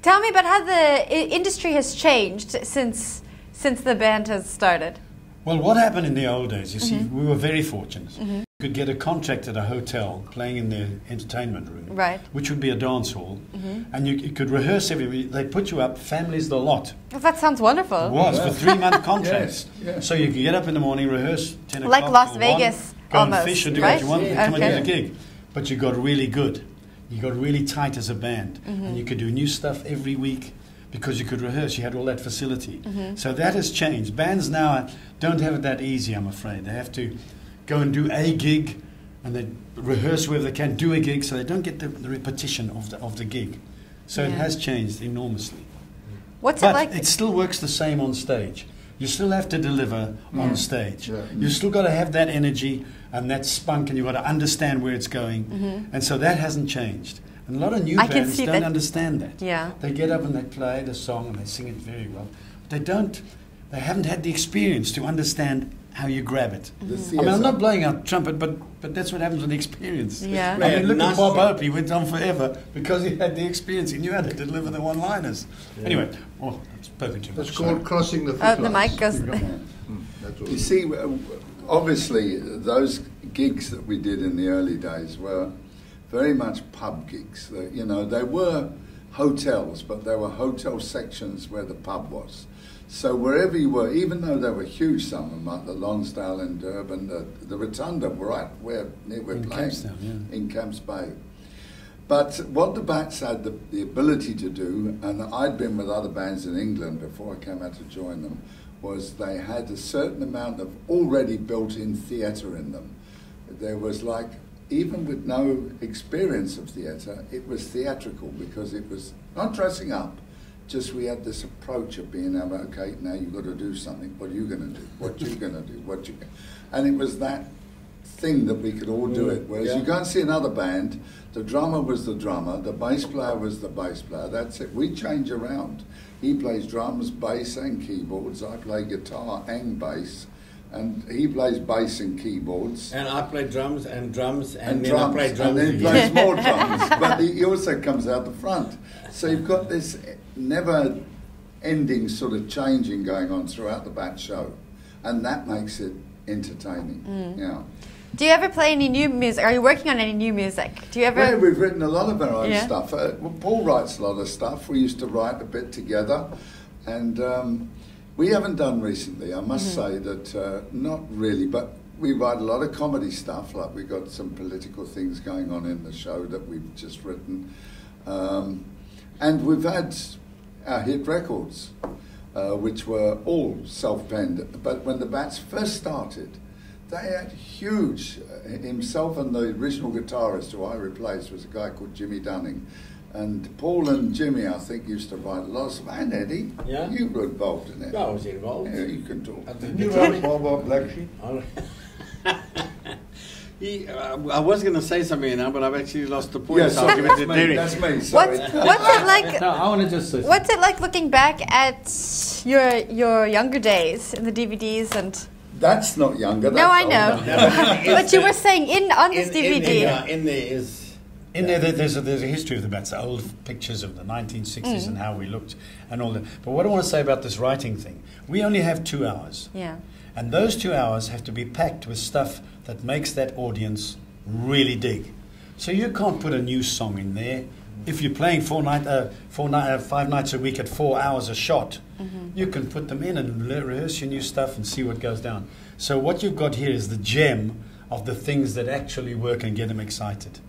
Tell me about how the industry has changed since the band has started. Well, what happened in the old days, you see, we were very fortunate. You could get a contract at a hotel playing in their entertainment room, Right. which would be a dance hall, and you could rehearse every week. They put you up, families the lot. Well, that sounds wonderful. It was for 3-month contracts. Yes, yes. So you could get up in the morning, rehearse 10 Like o'clock Las till Vegas, 1, go almost, and fish and do right? what you want, and come and do Okay. the gig. But you got really good. You got really tight as a band, and you could do new stuff every week because you could rehearse. You had all that facility. So that has changed. Bands now don't have it that easy, I'm afraid. They have to go and do a gig, and they rehearse wherever they can, do a gig, so they don't get the repetition of the gig. So it Yeah. has changed enormously. What's But it like? it still works the same on stage. You still have to deliver on stage. Yeah. You still got to have that energy and that spunk, and you've got to understand where it's going. And so that hasn't changed. And a lot of new I can bands see don't that. understand that. Yeah. They get up and they play the song and they sing it very well. But they haven't had the experience to understand how you grab it. I mean, I'm not blowing out trumpet, but that's what happens with the experience. Yeah. I mean, look at Nice Bob drum. Hope. He went on forever because he had the experience. He knew how to deliver the one-liners. Anyway, that's spoken too much. It's called crossing the Oh, the footlights. mic goes. That's all. You see, obviously, those gigs that we did in the early days were very much pub gigs. They were hotels, but there were hotel sections where the pub was. So wherever you were, even though they were huge, some of them, like the Lonsdale in Durban, the Rotunda, right where we're In playing, Campstown, yeah. in Camps Bay. But what the Bats had the ability to do, and I'd been with other bands in England before I came out to join them, was they had a certain amount of already built-in theatre in them. There was like, even with no experience of theatre, it was theatrical because it was not dressing up, just we had this approach of being able, okay, now you've got to do something. What are you going to do? What are you going to do? And it was that thing that we could all do it. Whereas you go and see another band, the drummer was the drummer, the bass player was the bass player. That's it. We change around. He plays drums, bass, and keyboards. I play guitar and bass, and he plays bass and keyboards. And I play drums, and then drums, I play drums. and then he again. plays more drums, but he also comes out the front. So you've got this never-ending sort of changing going on throughout the Bat show, and that makes it entertaining. Yeah. Do you ever play any new music? Are you working on any new music? Do you ever? Yeah, we've written a lot of our own Yeah. stuff. Paul writes a lot of stuff. We used to write a bit together, and we haven't done recently. I must say that not really, but we write a lot of comedy stuff. Like we've got some political things going on in the show that we've just written, and we've had our hit records, which were all self-penned. But when the Bats first started, they had huge, himself and the original guitarist who I replaced was a guy called Jimmy Dunning. And Paul and Jimmy, I think, used to write a lot of stuff. And Eddie, Yeah. you were involved in it. I was involved. Yeah, you can talk. At the Didn't you guitar. write Bob Black Sheep? I was going to say something now, but I've actually lost the point. Yes, so I'll give it to Derek. that's me. Sorry. What's it like? No, I want to just say What's it like looking back at your younger days in the DVDs and? That's not younger. No, I That's know. older. But you were saying on this DVD. In there is... In there, there's a history of the Bats, old pictures of the 1960s and how we looked and all that. But what I want to say about this writing thing, we only have 2 hours. Yeah. And those 2 hours have to be packed with stuff that makes that audience really dig. So you can't put a new song in there. If you're playing 5 nights a week at 4 hours a shot, you can put them in and rehearse your new stuff and see what goes down. So what you've got here is the gem of the things that actually work and get them excited.